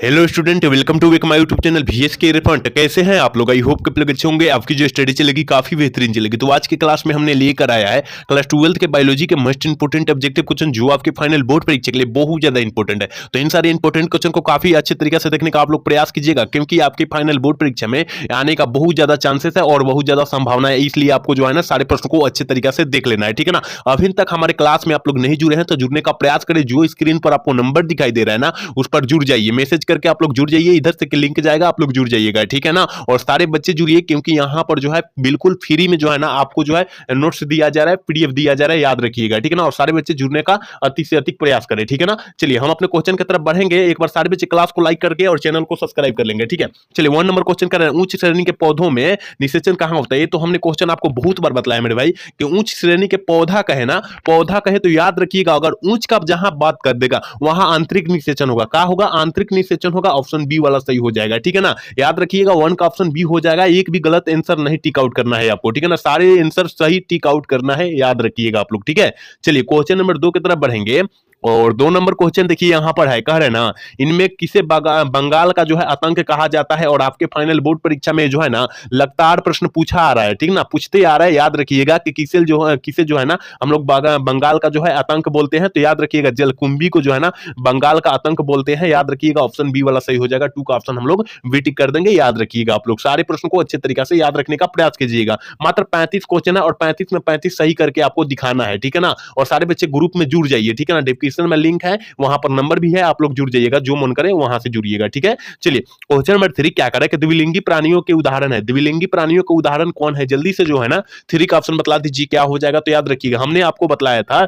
Hello student, welcome to my YouTube channel VS के refund. कैसे हैं आप लोग? आई होप कि आप लोग अच्छे होंगे। आपकी जो स्टडी चलेगी काफी बेहतरीन चलेगी। तो आज की क्लास में हमने लेकर आया है क्लास 12th के बायोलॉजी के मोस्ट इंपोर्टेंट ऑब्जेक्टिव क्वेश्चन जो आपके फाइनल बोर्ड परीक्षा के लिए बहुत ज्यादा इंपॉर्टेंट है। तो इन सारे इंपॉर्टेंट क्वेश्चन को काफी अच्छे तरीके से देखने का आप लोग प्रयास कीजिएगा, क्योंकि आपकी फाइनल बोर्ड परीक्षा में आने का बहुत ज्यादा चांसेस है और बहुत ज्यादा संभावना है। इसलिए आपको जो है ना सारे प्रश्नों को अच्छे तरीके से देख लेना है, ठीक है ना। अभी तक हमारे क्लास में आप लोग नहीं जुड़े हैं तो जुड़ने का प्रयास करें। जो स्क्रीन पर आपको नंबर दिखाई दे रहा है ना, उस पर जुड़ जाइए, मैसेज करके आप लोग जुड़ जाइए। इधर से लिंक जाएगा, आप लोग जुड़ जाइएगा, ठीक है ना। और सारे बच्चे जुड़िए, क्योंकि यहां पर जो है बिल्कुल फ्री में जो है ना आपको जो है नोट्स दिया जा रहा है, PDF दिया जा रहा है, याद रखिएगा, ठीक है ना। और सारे बच्चे जुड़ने का अति से अधिक प्रयास करें, ठीक है ना। चलिए हम अपने क्वेश्चन की तरफ बढ़ेंगे। एक बार सारे बच्चे क्लास को लाइक करके और चैनल को सब्सक्राइब कर लेंगे, ठीक है। चलिए 1 नंबर क्वेश्चन कर रहे हैं, उच्च श्रेणी के पौधों में निषेचन कहां होता है। ये तो हमने क्वेश्चन आपको बहुत बार बताया मेरे भाई कि उच्च श्रेणी के पौधा कहे ना, पौधा कहे तो याद रखिएगा, अगर ऊंच का जहां बात कर देगा वहां आंतरिक निषेचन होगा। क्या होगा? आंतरिक निषेचन होगा। ऑप्शन बी वाला सही हो जाएगा, ठीक है ना। याद रखिएगा 1 का ऑप्शन बी हो जाएगा। एक भी गलत आंसर नहीं टिक आउट करना है आपको, ठीक है ना। सारे आंसर सही टिक आउट करना है, याद रखिएगा आप लोग, ठीक है। चलिए क्वेश्चन नंबर 2 की तरफ बढ़ेंगे। और 2 नंबर क्वेश्चन देखिए यहां पर है, कह रहे ना इनमें किसे बंगाल का जो है आतंक कहा जाता है। और आपके फाइनल बोर्ड परीक्षा में जो है ना लगातार प्रश्न पूछा आ रहा है, ठीक ना, पूछते आ रहा है। याद रखिएगा कि किसे जो है ना हम लोग बंगाल का जो है आतंक बोलते हैं। तो याद रखिएगा जलकुंभी को जो है ना बंगाल का आतंक बोलते हैं। याद रखिएगा ऑप्शन बी वाला सही हो जाएगा। 2 का ऑप्शन हम लोग वी टिक कर देंगे। याद रखिएगा आप लोग सारे प्रश्नों को अच्छे तरीके से याद रखने का प्रयास कीजिएगा। मात्र 35 क्वेश्चन है और 35 में 35 सही करके आपको दिखाना है, ठीक है ना। और सारे बच्चे ग्रुप में जुड़ जाइए, ठीक है ना। डिस्क्रिप्शन में लिंक है, वहां पर नंबर भी है, आप लोग जुड़ जाइएगा, जो मन करे वहां से जुड़िएगा, ठीक है। चलिए क्वेश्चन नंबर 3 क्या करे कि द्विलिंगी प्राणियों के उदाहरण है। द्विलिंगी प्राणियों के उदाहरण कौन है? जल्दी से जो है ना 3 का ऑप्शन बता दीजिए क्या हो जाएगा। तो याद रखिएगा हमने आपको बतलाया था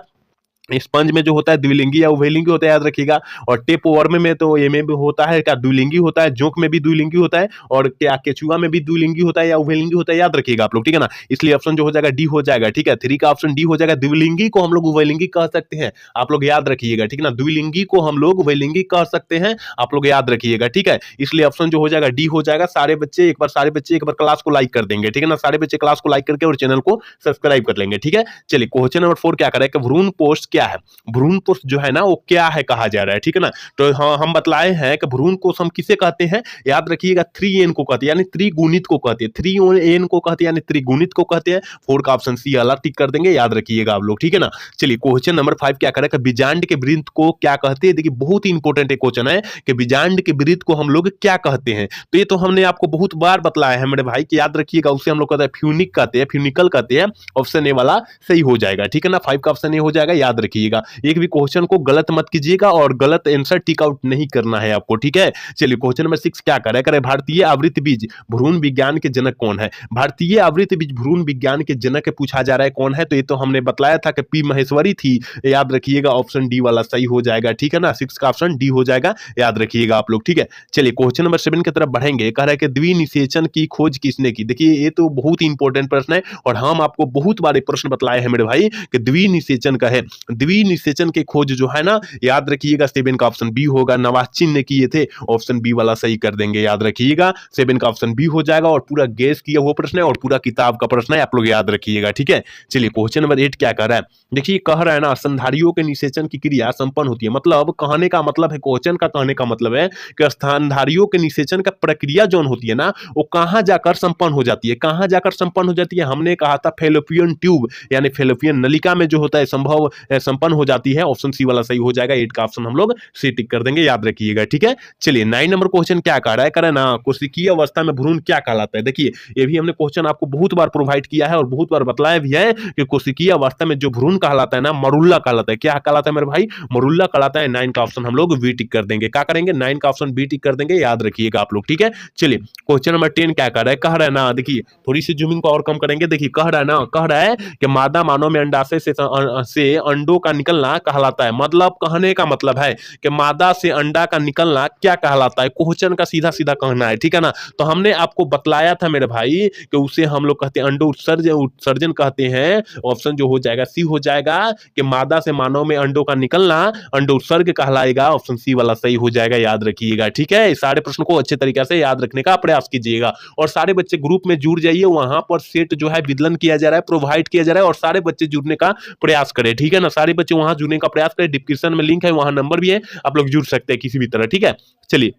स्पंज में जो होता है द्विलिंगी या उभयलिंगी होता है, याद रखिएगा। और टेप वर्म में तो ये में भी होता है क्या द्विलिंगी होता है, जोंक में भी द्विलिंगी होता है, और क्या केचुआ में भी द्विलिंगी होता है या उभयलिंगी होता है, याद रखिएगा आप लोग, ठीक है ना। इसलिए ऑप्शन जो हो जाएगा डी हो जाएगा, ठीक है। 3 का ऑप्शन डी हो जाएगा। द्विलिंगी को हम लोग उभयलिंगी कह सकते हैं, आप लोग याद रखिएगा, ठीक है ना। द्विलिंगी को हम लोग उभयलिंगी कह सकते हैं, आप लोग याद रखिएगा, ठीक है। इसलिए ऑप्शन जो हो जाएगा डी हो जाएगा। सारे बच्चे एक बार क्लास को लाइक कर देंगे, ठीक है ना। सारे बच्चे क्लास को लाइक करके और चैनल को सब्सक्राइब कर लेंगे, ठीक है। चलिए क्वेश्चन नंबर 4 क्या करें कि भ्रूण पोष क्या है। भ्रूण कोश जो है ना वो क्या है कहा जा रहा है, ठीक है ना। तो हाँ हम बतलाए हैं कि भ्रूण कोश हम किसे कहते हैं, याद रखिएगा 3n को कहते हैं, यानी त्रिगुणित को कहते हैं। 3n को कहते हैं यानी त्रिगुणित को कहते हैं। 4 का ऑप्शन सी अलग टिक कर देंगे, याद रखिएगा आप लोग, ठीक है ना। चलिए क्वेश्चन नंबर 5 क्या करें कि बीजांड के वृत्त को क्या कहते हैं। देखिए बहुत ही इंपॉर्टेंट क्वेश्चन है कि बीजांड के वृत्त को हम लोग क्या कहते हैं। तो ये तो हमने आपको बहुत बार बतलाया है मेरे भाई कि याद रखिएगा, उसे हम लोग कहते हैं फ्यूनिक कहते हैं, फ्यूनिकल कहते हैं। ऑप्शन ए वाला सही हो जाएगा, ठीक है ना। 5 का ऑप्शन ए हो जाएगा, याद रखिएगा। एक भी क्वेश्चन को गलत मत कीजिएगा और गलत आंसर टिक आउट नहीं करना है आपको, ठीक है। चलिए क्वेश्चन नंबर 6 क्या करे भारतीय आवृत्त बीज भ्रूण विज्ञान के जनक कौन है। भारतीय आवृत्त बीज भ्रूण विज्ञान के जनक पूछा जा रहा है कौन है। तो ये तो हमने बताया था कि पी महेश्वरी थी, याद रखिएगा ऑप्शन डी वाला सही हो जाएगा, ठीक है ना। 6 का ऑप्शन डी हो जाएगा, याद रखिएगा आप लोग, ठीक है। चलिए क्वेश्चन नंबर 7 की तरफ बढ़ेंगे। कह रहा है कि द्विनिषेचन की खोज किसने की। देखिए ये तो बहुत ही इंपॉर्टेंट प्रश्न है और हम आपको बहुत बार प्रश्न बतलाए हैं मेरे भाई कि द्विनिषेचन का है। द्विनिषेचन की खोज जो है ना, याद रखिएगा 7 का ऑप्शन बी होगा। नवाचिन ने किए थे, ऑप्शन बी वाला सही कर देंगे, याद रखिएगा 7 का ऑप्शन बी हो जाएगा। और पूरा गेस किया वो प्रश्न है और पूरा किताब का प्रश्न है, आप लोग याद रखिएगा, ठीक है। चलिए क्वेश्चन नंबर 8 क्या कर रहा है। देखिए कह रहा है ना स्तनधारियों के निषेचन की क्रिया संपन्न होती है। मतलब कहने का मतलब है, क्वेश्चन का कहने का मतलब है कि स्तनधारियों के निषेचन का प्रक्रिया जो होती है ना वो कहां जाकर संपन्न हो जाती है। कहां जाकर संपन्न हो जाती है? हमने कहा था फेलोपियन ट्यूब यानी फेलोपियन नलिका में जो होता है संभव संपन्न हो जाती है। ऑप्शन सी वाला सही हो जाएगा। 8 का ऑप्शन हम लोग सी टिक कर देंगे, याद रखिएगा, ठीक है। चलिए 9 नंबर क्वेश्चन क्या कह रहा है, करे ना कोशिकीय अवस्था में भ्रूण क्या कहलाता है। देखिए ये भी हमने क्वेश्चन आपको बहुत बार प्रोवाइड किया है और बहुत बार बतलाया भी है कि कोशिकीय अवस्था में जो भ्रूण कहलाता है ना मरुल्ला कहलाता है। क्या कहलाता है मेरे भाई? मरुल्ला कहलाता है। 9 का ऑप्शन हम लोग वी टिक कर देंगे। क्या करेंगे? 9 का ऑप्शन बी टिक कर देंगे, याद रखिएगा आप लोग, ठीक है। चलिए क्वेश्चन नंबर 10 क्या कह रहा है, कह रहा है ना, देखिए थोड़ी सी जूमिंग को और कम करेंगे। देखिए कह रहा है कि मादा मानव में अंडाशय से अंडों का निकलना कहलाता है। मतलब कहने का मतलब है कि मादा से अंडा का निकलना क्या कहलाता है। क्वेश्चन का सीधा सीधा कहना है, ठीक है ना। तो हमने आपको बतलाया था मेरे भाई कि उसे हम लोग कहते हैं अंडो उत्सर्जन कहते हैं। ऑप्शन जो हो जाएगा सी हो जाएगा कि मादा से मानव में अंडों का निकलना अंडो उत्सर्ग कहलाएगा। ऑप्शन सी वाला सही हो जाएगा, याद रखिएगा, ठीक है। सारे प्रश्न को अच्छे तरीके से याद रखने का प्रयास कीजिएगा और सारे बच्चे ग्रुप में जुड़ जाइए। वहां पर सेट जो है विदलन किया जा रहा है, प्रोवाइड किया जा रहा है और सारे बच्चे जुड़ने का प्रयास करें, ठीक है ना। सारे बच्चे वहां जुड़ने का प्रयास करें। डिस्क्रिप्शन में लिंक है, वहां नंबर भी है, आप लोग जुड़ सकते हैं किसी भी तरह, ठीक है। चलिए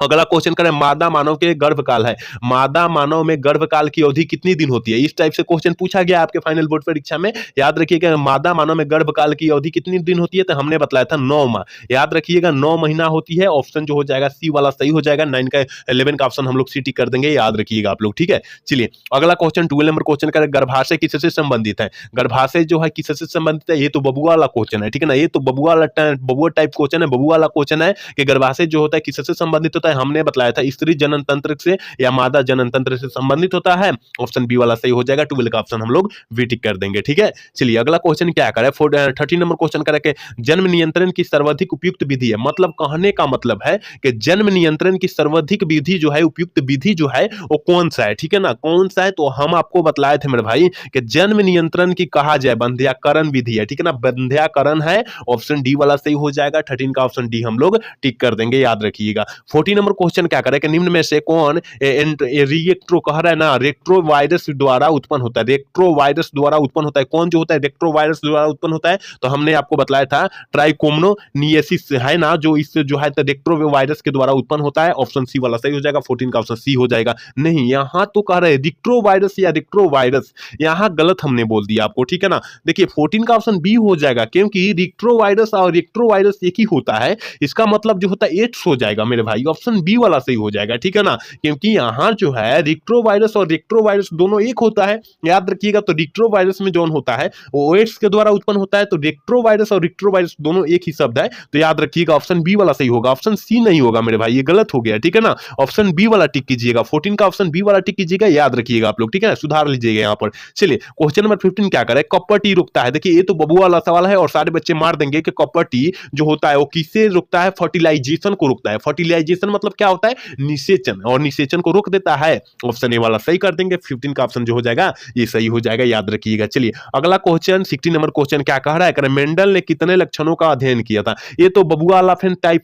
अगला क्वेश्चन करें, मादा मानव के गर्भकाल है, मादा मानव में गर्भकाल की अवधि कितनी दिन होती है? इस टाइप से क्वेश्चन पूछा गया आपके फाइनल बोर्ड परीक्षा में। याद रखिएगा, मादा मानव में गर्भकाल की अवधि कितनी दिन होती है? तो हमने बताया था 9 माह। याद रखिएगा 9 महीना होती है। ऑप्शन जो हो जाएगा सी वाला सही हो जाएगा। 9 का 11 का ऑप्शन हम लोग सी टिक कर देंगे, याद रखिएगा आप लोग, ठीक है। चलिए अगला क्वेश्चन 12 नंबर क्वेश्चन करें, गर्भाशय किससे संबंधित है? गर्भाशय जो है किससे संबंधित है? ये तो बबुआ वाला क्वेश्चन है, ठीक है ना। ये तो बबुआ टाइप क्वेश्चन है, बबुआ वाला क्वेश्चन है कि गर्भाशय जो होता है किससे संबंधित होता है। हमने बताया था स्त्री जनन तंत्र से या मादा जनन तंत्र से संबंधित होता है। ऑप्शन बी वाला सही हो जाएगा। 12 का ऑप्शन हम लोग वी टिक कर देंगे, ठीक है। चलिए अगला क्वेश्चन क्या करें, 13 नंबर क्वेश्चन करें कि जन्म नियंत्रण की सर्वाधिक उपयुक्त विधि है। मतलब कहने का मतलब है कि जन्म नियंत्रण की सर्वाधिक विधि जो है, उपयुक्त विधि जो है वो कौन सा है, ठीक है ना। कौन सा है तो हम आपको बतलाए थे मेरे भाई कि जन्म नियंत्रण की कहा जाए बंध्याकरण विधि है, ठीक है ना। बंध्याकरण है, ऑप्शन डी वाला सही हो जाएगा। 13 का ऑप्शन डी हम लोग टिक कर देंगे, याद रखिएगा। 14 नंबर क्वेश्चन क्या करें कि निम्न में से कौन रिएक्ट्रो कह रहा है ना, रेक्ट्रोवायरस द्वारा उत्पन्न होता है। रेक्ट्रोवायरस द्वारा उत्पन्न होता है, कौन जो होता है रेक्ट्रोवायरस द्वारा उत्पन्न होता है? तो हमने आपको बताया था ट्राइकोमोनियसिस है ना, जो इस जो है रेक्ट्रोवायरस के द्वारा उत्पन्न होता है। ऑप्शन सी वाला सही हो जाएगा। 14 का ऑप्शन सी हो जाएगा। नहीं, यहां तो कह रहे हैं रिक्ट्रोवायरस या रेक्ट्रोवायरस, यहां गलत हमने बोल दिया आपको, ठीक है ना। देखिए 14 का ऑप्शन बी हो जाएगा, क्योंकि रिक्ट्रोवायरस और रेक्ट्रोवायरस एक ही होता है। इसका मतलब जो होता है एड्स हो जाएगा मेरे भाई। ऑप्शन बी वाला सही हो जाएगा, ठीक है ना। क्योंकि यहां जो है रिक्ट्रोवायरस और रेक्ट्रोवायरस दोनों एक होता है, याद रखिएगा। तो रिक्ट्रोवायरस में जो होता है वो एड्स के द्वारा उत्पन्न होता है, तो रेक्ट्रोवायरस और रिक्ट्रोवायरस दोनों एक ही शब्द है। तो याद रखिएगा ऑप्शन बी वाला सही होगा। ऑप्शन सी नहीं होगा मेरे भाई, ये गलत हो गया, ठीक है ना। ऑप्शन बी वाला टिक कीजिएगा। 14 का ऑप्शन बी वाला टिक कीजिएगा, याद रखिएगा आप लोग, ठीक है ना। सुधार लीजिएगा यहाँ पर। चलिए क्वेश्चन नंबर 15 क्या करे, कॉपर टी रुकता है। देखिए ये तो बबुआ वाला सवाल है और सारे बच्चे मार देंगे कि कॉपर टी जो होता है वो किससे रुकता है? फर्टिलाइजेशन को रुकता है। फर्टिलाइजेशन मतलब क्या होता है? निषेचन, और निषेचन को रोक देता है। ऑप्शन ए वाला सही कर देंगे। 15 का ऑप्शन जो हो जाएगा ये सही हो जाएगा, याद रखिएगा। चलिए अगला क्वेश्चन 16 नंबर क्वेश्चन क्या कह रहा है, मेंडल ने कितने लक्षणों का अध्ययन किया था? ये तो बबुआ वाला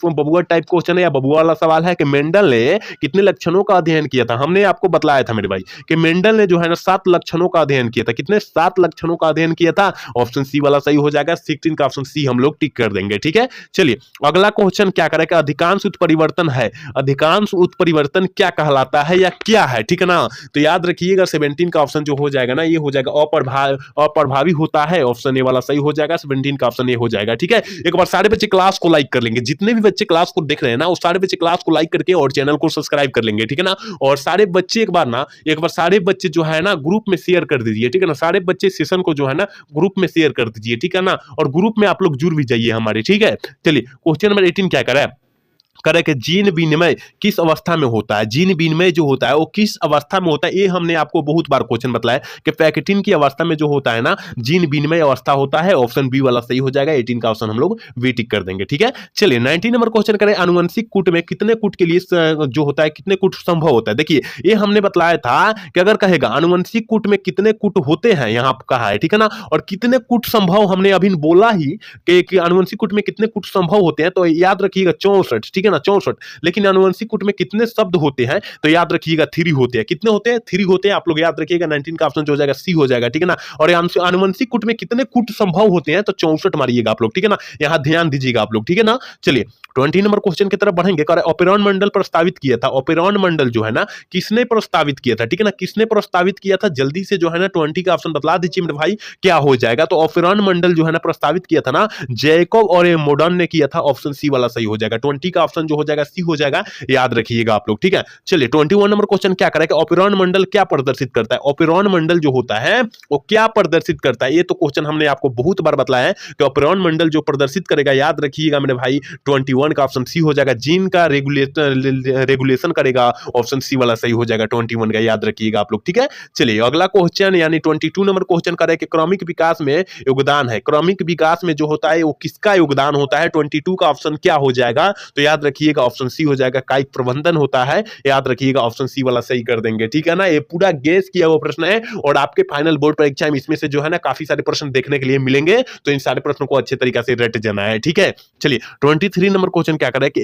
बबुआ टाइप क्वेश्चन है या बबुआ वाला सवाल है कि मेंडल ने कितने लक्षणों का अध्ययन किया था। हमने आपको बतलाया था मेरे भाई कि मेंडल ने जो है ना 7 लक्षणों का अध्ययन किया था। कितने? 7 लक्षणों का अध्ययन किया था। ऑप्शन सी वाला सही हो जाएगा। 16 का ऑप्शन सी हम लोग टिक कर देंगे, ठीक है। चलिए अगला क्वेश्चन क्या करेगा, अधिकांश उत्परिवर्तन है। अधिकांश उत्परिवर्तन क्या कहलाता है या क्या है, ठीक है ना। तो याद रखिएगा 17 का ऑप्शन जो हो जाएगा ना, ये हो जाएगा अप्रभावी होता है। ऑप्शन ए वाला सही हो जाएगा। 17 का ऑप्शन ए हो जाएगा, ठीक है। एक बार सारे बच्चे क्लास को लाइक कर लेंगे, जितने भी बच्चे क्लास को देख रहे हैं ना, वो सारे बच्चे क्लास को लाइक करके और चैनल को सब्सक्राइब कर लेंगे, ठीक है ना। और सारे बच्चे एक बार सारे बच्चे जो है ना ग्रुप में शेयर कर दीजिए, ठीक है ना। सारे बच्चे सेशन को जो है ना ग्रुप में शेयर कर दीजिए, ठीक है ना। और ग्रुप में आप लोग जुड़ भी जाइए हमारे, ठीक है। चलिए क्वेश्चन नंबर 18 क्या करें करे कि जीन विनिमय किस अवस्था में होता है? जीन विनिमय जो होता है वो किस अवस्था में होता है? ये हमने आपको बहुत बार क्वेश्चन बताया कि पैकेटिन की अवस्था में जो होता है ना, जीन विनिमय अवस्था होता है। ऑप्शन बी वाला सही हो जाएगा। 18 का ऑप्शन हम लोग वी टिक कर देंगे, ठीक है। चलिए 19 नंबर क्वेश्चन करें, आनुवंशिक कूट में कितने कूट के लिए जो होता है, कितने कूट संभव होता है? देखिए ये हमने बतलाया था कि अगर कहेगा आनुवंशिक कूट में कितने कूट होते हैं, यहां कहा है, ठीक है ना। और कितने कूट संभव हमने अभी बोला ही कि आनुवंशिक कूट में कितने कूट संभव होते हैं, तो याद रखिएगा 64, ठीक है ना, 64। लेकिन आनुवंशिक कूट में कितने शब्द होते हैं? तो याद रखिएगा 3 होते हैं। कितने होते हैं? 3 होते हैं। आप लोग याद रखिएगा 19 का ऑप्शन जो हो जाएगा सी हो जाएगा, ठीक है ना। और आनुवंशिक कूट में कितने कूट संभव होते हैं? तो 64 मारिएगा आप लोग, ठीक है ना। यहां ध्यान दीजिएगा आप लोग, ठीक है ना। चलिए 20 नंबर क्वेश्चन की तरफ बढ़ेंगे। ओपेरॉन मंडल प्रस्तावित किया था। ओपेरॉन मंडल जो है ना किसने प्रस्तावित किया था, ठीक है ना। किसने प्रस्तावित किया था? जल्दी से जो है ना 20 का ऑप्शन बतला दीजिए मेरे भाई, क्या हो जाएगा। तो ओपेरॉन मंडल जो है ना प्रस्तावित किया था ना जैकब और मोडर्न ने किया था। ऑप्शन सी वाला सही हो जाएगा। 20 का ऑप्शन जो हो जाएगा सी हो जाएगा, याद रखिएगा आप लोग, ठीक है। चलिए 21 नंबर क्वेश्चन क्या करेगा, ओपेरॉन मंडल क्या प्रदर्शित करता है? ओपेरॉन मंडल जो होता है वो क्या प्रदर्शित करता है? ये तो क्वेश्चन हमने आपको बहुत बार बताया है कि ओपेरॉन मंडल जो प्रदर्शित करेगा, याद रखिएगा मेरे भाई 21 का ऑप्शन सी हो जाएगा। जीन का रेगुलेशन करेगा। ऑप्शन सी वाला सही हो जाएगा 21 का, याद रखिएगा आप लोग, ठीक है। चलिए अगला क्वेश्चन यानी 22 नंबर क्वेश्चन करें कि क्रमिक विकास में योगदान है। क्रमिक विकास में जो होता है वो किसका योगदान होता है? 22 का ऑप्शन क्या हो जाएगा? तो याद रखिएगा ऑप्शन सी हो जाएगा, कायिक प्रबंधन होता है। याद रखिएगा ऑप्शन सी वाला सही कर देंगे, ठीक है ना। ये पूरा गेस किया हुआ प्रश्न है और आपके फाइनल बोर्ड परीक्षा में इसमें से जो है ना काफी सारे प्रश्न देखने के लिए मिलेंगे, तो इन सारे प्रश्नों को अच्छे तरीके से रट जाना है, ठीक है। चलिए 23 नंबर क्वेश्चन क्या कर रहा है कि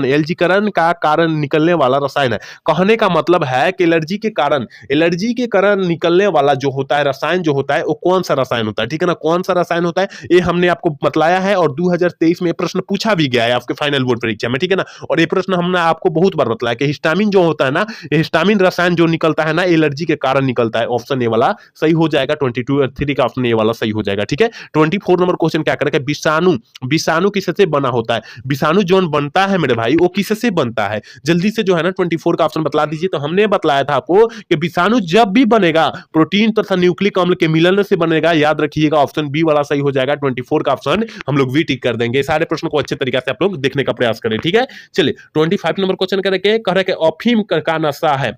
एलर्जीकरण का कारण निकलने वाला रसायन है। कहने का मतलब है कि एलर्जी के कारण निकलने वाला जो होता है रसायन जो होता है वो कौन सा रसायन होता है, ठीक है ना। कौन सा रसायन होता है ये हमने आपको बतलाया है और 2023 में प्रश्न पूछा भी गया है आपके फाइनल बोर्ड परीक्षा में, ठीक है ना। और ये प्रश्न हमने आपको बहुत बार बताया कि हिस्टामिन जो होता है ना, हिस्टामिन रसायन जो निकलता है ना, एलर्जी के कारण निकलता है। ऑप्शन ए वाला सही हो जाएगा, 22 का ऑप्शन ए वाला सही हो जाएगा, ठीक है। 24 नंबर क्वेश्चन क्या करेगा, विषाणु, विषाणु किससे बना होता है? विषाणु जो बनता है मेरे भाई वो किससे बनता है? जल्दी से जो है ना 24 का ऑप्शन बतला दीजिए। तो हमने बताया था आपको कि विषाणु जब भी बनेगा प्रोटीन तथा न्यूक्लिक अम्ल के मिलन से बनेगा। याद रखिएगा, ऑप्शन बी वाला सही हो जाएगा। 24 का ऑप्शन हम लोग भी टिक कर देंगे। सारे प्रश्नों को अच्छे तरीके से आप लोग देखने का प्रयास करें, ठीक है। चलिए 25 नंबर क्वेश्चन करके कह रहे कि अफीम का नशा है।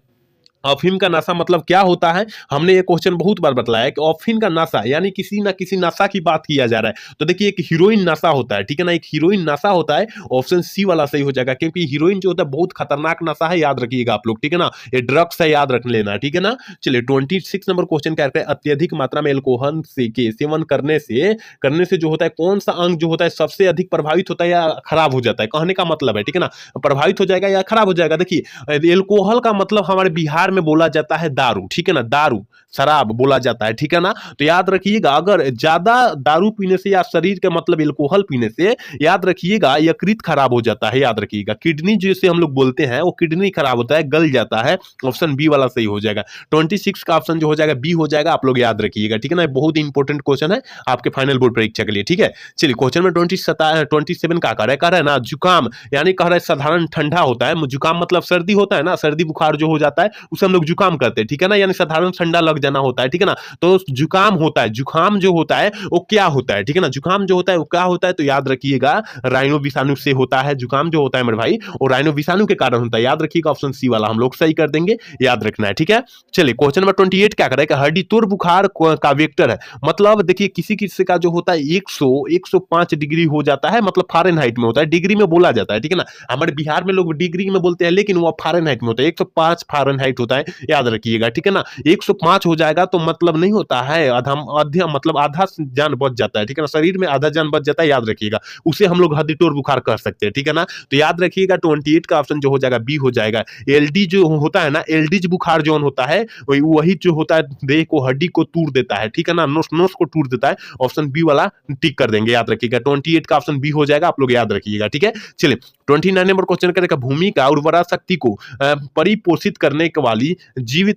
अफीम का नशा मतलब क्या होता है? हमने ये क्वेश्चन बहुत बार बताया कि अफीम का नशा यानी किसी ना किसी नशा की बात किया जा रहा है। तो देखिए एक हीरोइन नशा होता है, ठीक है ना, एक हीरोइन नशा होता है। ऑप्शन सी वाला सही हो जाएगा, क्योंकि हीरोइन जो होता है बहुत खतरनाक नशा है, याद रखिएगा आप लोग, ठीक है ना। ये ड्रग्स है, याद रख लेना, ठीक है ना। चलिए 26 नंबर क्वेश्चन क्या कहते हैं, अत्यधिक मात्रा में एल्कोहल के सेवन करने से जो होता है कौन सा अंग जो होता है सबसे अधिक प्रभावित होता है या खराब हो जाता है? कहने का मतलब है, ठीक है ना, प्रभावित हो जाएगा या खराब हो जाएगा। देखिए एल्कोहल का मतलब हमारे बिहार में बोला जाता है दारू, ठीक है ना, दारू शराब बोला जाता है, ठीक है ना। तो याद रखिएगा अगर ज्यादा दारू पीने से या शरीर के मतलब एल्कोहल पीने से, याद रखिएगा यकृत खराब हो जाता है। याद रखिएगा किडनी जिसे हम लोग बोलते हैं वो किडनी खराब होता है, गल जाता है। ऑप्शन बी वाला सही हो जाएगा। 26 का ऑप्शन जो हो जाएगा बी हो जाएगा, आप लोग याद रखिएगा, ठीक है ना। बहुत इंपॉर्टेंट क्वेश्चन है आपके फाइनल बोर्ड परीक्षा के लिए, ठीक है। चलिए क्वेश्चन में 27 का कह रहा है ना, जुकाम यानी कह रहा है साधारण ठंडा होता है। जुकाम मतलब सर्दी होता है ना, सर्दी बुखार जो हो जाता है उसे हम लोग जुकाम करते हैं, ठीक है ना, यानी साधारण ठंडा लग जाना होता है, ठीक है ना। तो जुकाम होता है, जुकाम जो होता है वो क्या होता है, ठीक है ना, जुकाम जो होता है वो क्या होता है? तो याद रखिएगा राइनो विषाणु से होता है। जुकाम जो होता है मेरे भाई वो राइनो विषाणु के कारण होता है। याद रखिएगा ऑप्शन सी वाला हम लोग सही कर देंगे, याद रखना है, ठीक है। चलिए क्वेश्चन नंबर 28 क्या कर रहा है कि हड्डी तोड़ बुखार का वेक्टर है। मतलब देखिए किसी किसी का जो होता है 105 डिग्री हो जाता है, मतलब फारेनहाइट में होता है, डिग्री में बोला जाता है, ठीक है ना। हमारे बिहार में लोग डिग्री में बोलते हैं लेकिन वो फारेनहाइट में होता है, 105 फारेनहाइट होता है, याद रखिएगा, ठीक है ना। 105 हो जाएगा तो मतलब नहीं होता है आधा मतलब आधा जान बच जाता है, ठीक है ना, शरीर में आधा जान बच जाता है, याद रखिएगा। उसे हम लोग हड्डी तोड़ बुखार कर सकते हैं, ठीक है ना। तो याद रखिएगा 28 का ऑप्शन जो हो जाएगा बी हो जाएगा। एलडी जो होता है ना, एलडीज बुखार जो होता है वही जो होता है देह को हड्डी को तोड़ देता है, ठीक है ना, नस को तोड़ देता है। ऑप्शन बी वाला टिक कर देंगे, याद रखिएगा। 28 का ऑप्शन बी हो जाएगा, आप लोग याद रखिएगा, ठीक है। चलिए 29 नंबर क्वेश्चन करेगा भूमि का उर्वरा शक्ति को परिपोषित करने वाली जीव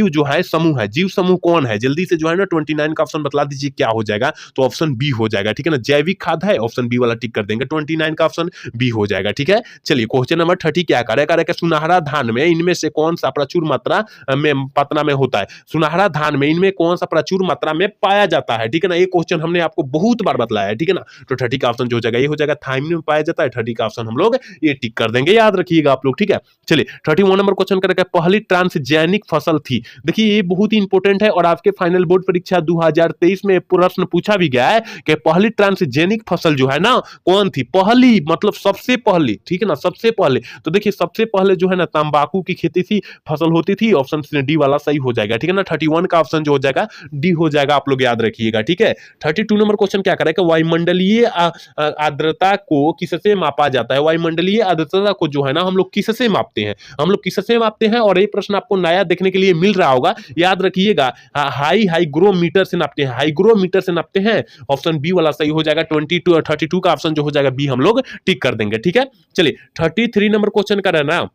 जो है समूह है, जीव समूह कौन है? जल्दी से जो है ना 29 का ऑप्शन बतला दीजिए क्या हो जाएगा? तो ऑप्शन बी हो जाएगा, ठीक है ना, जैविक खाद है। ऑप्शन बी वाला टिक कर देंगे, 29 का ऑप्शन बी हो जाएगा, ठीक है। चलिए क्वेश्चन नंबर 30 क्या करेगा, सुनहरा धान में इनमें से कौन सा प्रचुर मात्रा में होता है? सुनहरा धान में इनमें कौन सा प्रचुर मात्रा में पाया जाता है, ठीक है ना। ये क्वेश्चन हमने आपको बहुत बार बतलाया है, ठीक है ना। तो 30 का ऑप्शन जो हो जाएगा ये हो जाएगा, थाइमिन में पाया जाता है। 30 का ऑप्शन हम लोग ये टिक कर देंगे, याद रखिएगा आप लोग, ठीक है। चलिए 31 नंबर क्वेश्चन करेगा पहली ट्रांसजेनिक फसल थी। देखिए ये बहुत ही इंपॉर्टेंट है और आपके फाइनल बोर्ड परीक्षा 2023 में प्रश्न पूछा भी गया है कि पहली ट्रांसजेनिक फसल जो है ना कौन थी? पहली मतलब सबसे पहली, ठीक है ना, सबसे पहले। तो देखिए सबसे पहले जो है ना तंबाकू की खेती थी, फसल होती थी। ऑप्शन डी वाला सही हो जाएगा, ठीक है ना। 31 का ऑप्शन जो हो जाएगा डी हो जाएगा, आप लोग याद रखिएगा, ठीक है। 32 नंबर क्वेश्चन क्या करेगा, वायुमंडलीय आर्द्रता को किससे मापा जाता है? वायुमंडलीय आर्द्रता को जो है ना हम लोग किससे मापते हैं? हम लोग किससे मापते हैं? और ये प्रश्न आपको नया देखने के लिए मिल रहा होगा, याद रखिएगा। हाईग्रोमीटर से नापते हैं, हाईग्रोमीटर से नापते हैं। ऑप्शन बी वाला सही हो जाएगा। 32 का ऑप्शन जो हो जाएगा बी हम लोग टिक कर देंगे, ठीक है। चलिए 33 नंबर क्वेश्चन का रहना,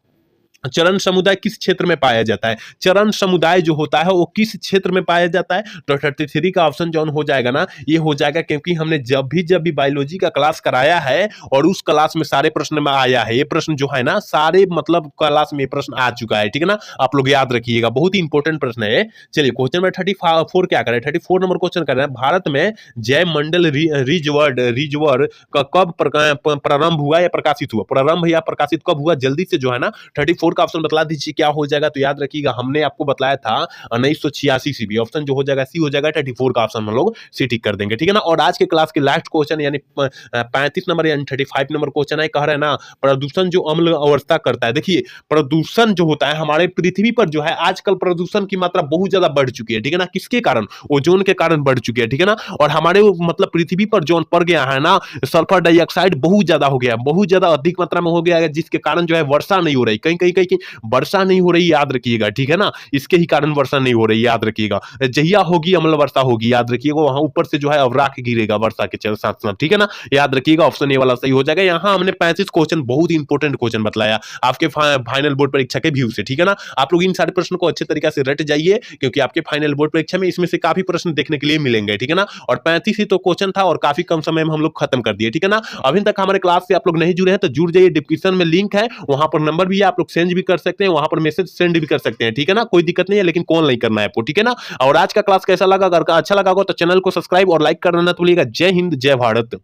चरण समुदाय किस क्षेत्र में पाया जाता है? चरण समुदाय जो होता है वो किस क्षेत्र में पाया जाता है? तो 33 का ऑप्शन जो हो जाएगा ना ये हो जाएगा, क्योंकि हमने जब भी बायोलॉजी का क्लास कराया है और उस क्लास में सारे प्रश्न में आया है। ये प्रश्न जो है ना सारे मतलब क्लास में प्रश्न आ चुका है, ठीक है ना, आप लोग याद रखिएगा, बहुत ही इंपॉर्टेंट प्रश्न है। चलिए क्वेश्चन में 34 क्या करें, 34 नंबर क्वेश्चन कर रहे हैं, भारत में जैव मंडल रिजर्व का कब प्रारंभ हुआ या प्रकाशित हुआ? प्रारंभ या प्रकाशित कब हुआ? जल्दी से जो है ना 34 का ऑप्शन बतला दीजिए क्या हो जाएगा? तो याद रखिएगा हमने आपको बताया था 1986 ईस्वी। ऑप्शन जो हो जाएगा सी हो जाएगा। 34 का ऑप्शन हम लोग सी टिक कर देंगे, ठीक है ना। और आज के क्लास के लास्ट क्वेश्चन यानी 35 नंबर यानी 35 नंबर क्वेश्चन है, कह रहे हैं ना प्रदूषण जो अम्ल अवस्था करता है। देखिए प्रदूषण जो होता है हमारे पृथ्वी पर जो है आजकल प्रदूषण की मात्रा बहुत ज्यादा बढ़ चुकी है, ठीक है ना। किसके कारण? ओजोन के कारण बढ़ चुकी है, ठीक है ना। और हमारे मतलब पृथ्वी पर जोन पड़ गया है ना सल्फर डाइऑक्साइड बहुत ज्यादा हो गया, बहुत ज्यादा अधिक मात्रा में हो गया है, जिसके कारण जो है वर्षा नहीं हो रही। कहीं कहीं है कि वर्षा नहीं हो रही, याद रखिएगा, ठीक है ना, इसके ही कारण वर्षा नहीं हो रही, याद रखिएगा। जहिया होगी अम्ल वर्षा होगी, याद रखिएगा, वहां ऊपर से जो है अवराक गिरेगा वर्षा के साथ साथ, ठीक है ना, याद रखिएगा, ऑप्शन ए वाला सही हो जाएगा। यहाँ हमने 35 क्वेश्चन, बहुत ही इंपॉर्टेंट क्वेश्चन बतलाया आपके फाइनल बोर्ड परीक्षा के व्यू से, ठीक है ना। आप लोग इन सारे प्रश्नों को अच्छे तरीके से रट जाइए, क्योंकि आपके फाइनल बोर्ड परीक्षा में इसमें से काफी प्रश्न देखने के लिए मिलेंगे, ठीक है ना। और 35 ही तो क्वेश्चन था और काफी कम समय में हम लोग खत्म कर दिए, ठीक है ना। अभी तक हमारे क्लास से आप लोग नहीं जुड़े हैं तो जुड़ जाइए, डिस्क्रिप्शन में लिंक है, वहां पर नंबर भी है, आप लोग सेंड भी कर सकते हैं, वहां पर मैसेज सेंड भी कर सकते हैं, ठीक है ना, कोई दिक्कत नहीं है, लेकिन कॉल नहीं करना है आपको, ठीक है ना। और आज का क्लास कैसा लगा, अगर अच्छा लगा हो तो चैनल को सब्सक्राइब और लाइक करना ना भूलिएगा। जय हिंद, जय भारत।